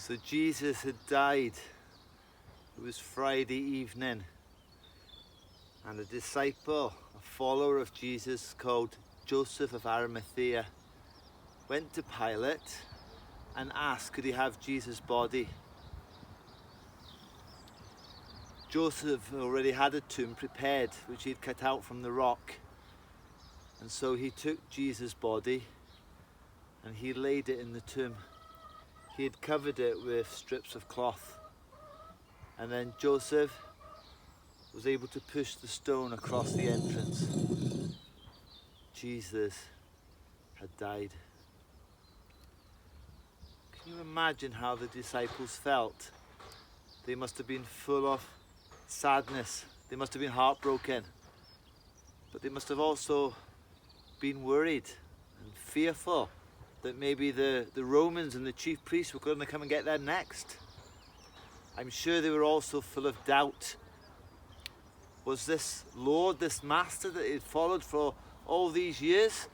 So Jesus had died. It was Friday evening, and a disciple, a follower of Jesus called Joseph of Arimathea, went to Pilate and asked could he have Jesus' body. Joseph already had a tomb prepared which he'd cut out from the rock, and so he took Jesus' body and he laid it in the tomb. He had covered it with strips of cloth, and then Joseph was able to push the stone across the entrance. Jesus had died. Can you imagine how the disciples felt? They must have been full of sadness. They must have been heartbroken. But they must have also been worried and fearful that maybe the Romans and the chief priests were going to come and get them next. I'm sure they were also full of doubt. Was this Lord, this Master that he'd followed for all these years,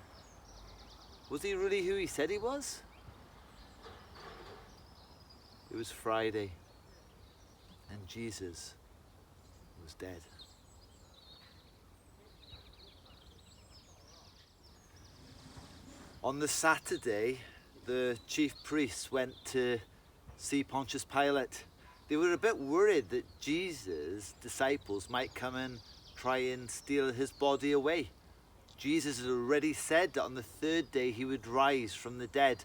was he really who he said he was? It was Friday, and Jesus was dead. On the Saturday, the chief priests went to see Pontius Pilate. They were a bit worried that Jesus' disciples might come and try and steal his body away. Jesus had already said that on the third day he would rise from the dead,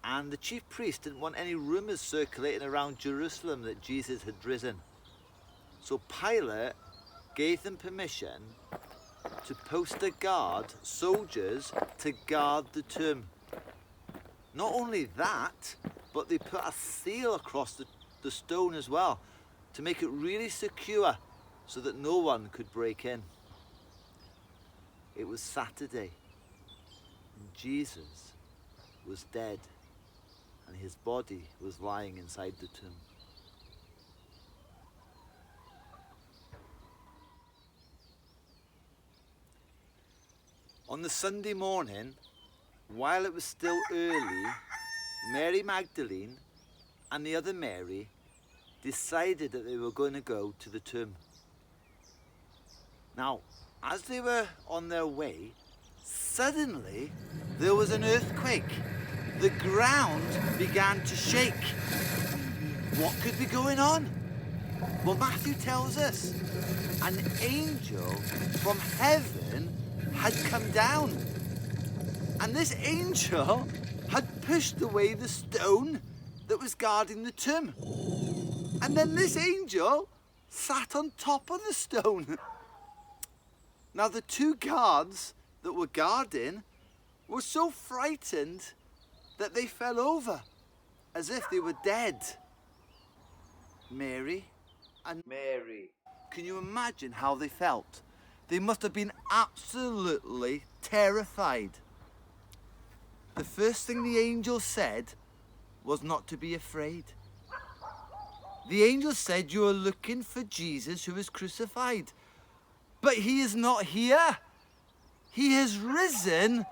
and the chief priests didn't want any rumours circulating around Jerusalem that Jesus had risen. So Pilate gave them permission to post a guard, soldiers, to guard the tomb. Not only that, but they put a seal across the stone as well to make it really secure so that no one could break in. It was Saturday, and Jesus was dead, and his body was lying inside the tomb. On the Sunday morning, while it was still early, Mary Magdalene and the other Mary decided that they were going to go to the tomb. Now, as they were on their way, suddenly there was an earthquake. The ground began to shake. What could be going on? Well, Matthew tells us an angel from heaven had come down, and this angel had pushed away the stone that was guarding the tomb, and then this angel sat on top of the stone. Now the two guards that were guarding were so frightened that they fell over as if they were dead. Mary. Can you imagine how they felt? They must have been absolutely terrified. The first thing the angel said was not to be afraid. The angel said, "You are looking for Jesus who was crucified. But he is not here. He has risen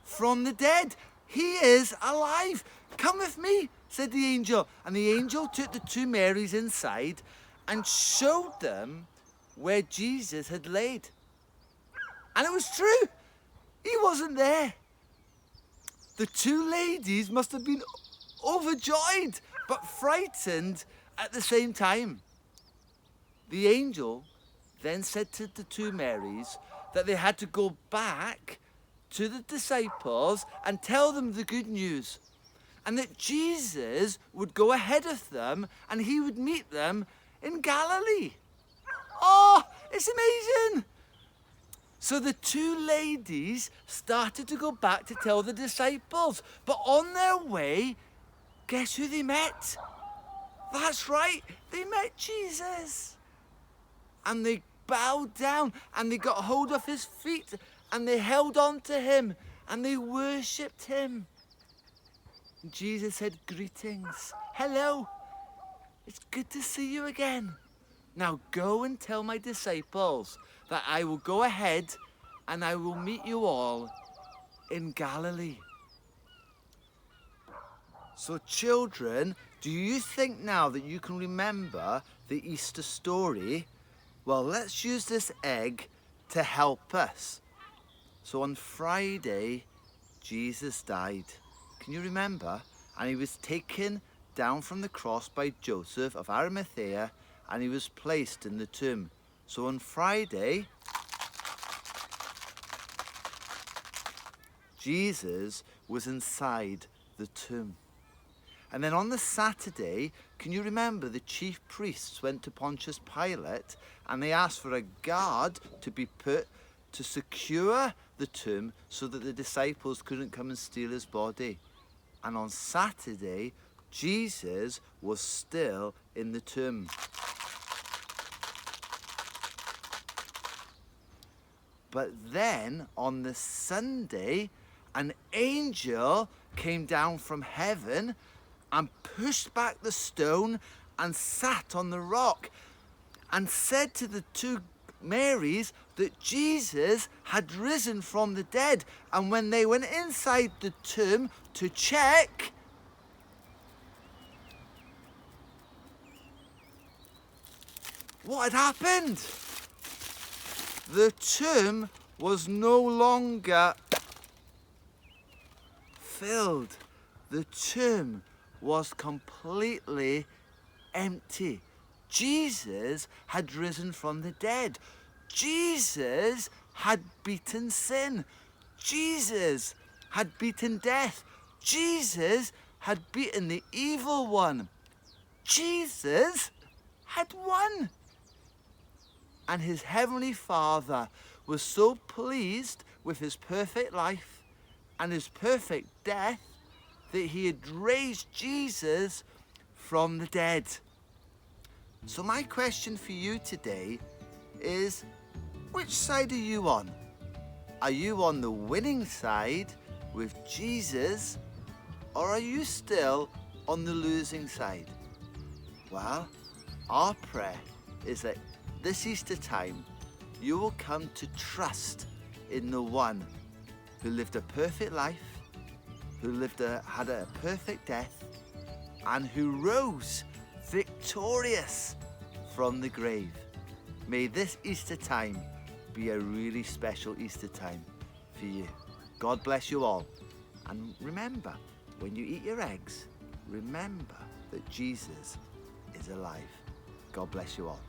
from the dead. He is alive. Come with me," said the angel. And the angel took the two Marys inside and showed them where Jesus had laid. And it was true. He wasn't there. The two ladies must have been overjoyed, but frightened at the same time. The angel then said to the two Marys that they had to go back to the disciples and tell them the good news, and that Jesus would go ahead of them and he would meet them in Galilee. Oh, it's amazing. So the two ladies started to go back to tell the disciples, but on their way, guess who they met? That's right, they met Jesus. And they bowed down and they got hold of his feet and they held on to him and they worshipped him. And Jesus said, "Greetings. Hello. It's good to see you again. Now go and tell my disciples that I will go ahead and I will meet you all in Galilee." So children, Do you think now that you can remember the Easter story? Well, let's use this egg to help us. So on Friday, Jesus died. Can you remember? And he was taken down from the cross by Joseph of Arimathea, and he was placed in the tomb. So on Friday, Jesus was inside the tomb. And then on the Saturday, can you remember the chief priests went to Pontius Pilate and they asked for a guard to be put to secure the tomb so that the disciples couldn't come and steal his body. And on Saturday, Jesus was still in the tomb. But then on the Sunday, an angel came down from heaven and pushed back the stone and sat on the rock and said to the two Marys that Jesus had risen from the dead. And when they went inside the tomb to check, what had happened? The tomb was no longer filled. The tomb was completely empty. Jesus had risen from the dead. Jesus had beaten sin. Jesus had beaten death. Jesus had beaten the evil one. Jesus had won. And his heavenly Father was so pleased with his perfect life and his perfect death that he had raised Jesus from the dead. So my question for you today is, which side are you on? Are you on the winning side with Jesus, or are you still on the losing side? Well, our prayer is that this Easter time, you will come to trust in the one who lived a perfect life, who had a perfect death, and who rose victorious from the grave. May this Easter time be a really special Easter time for you. God bless you all. And remember, when you eat your eggs, remember that Jesus is alive. God bless you all.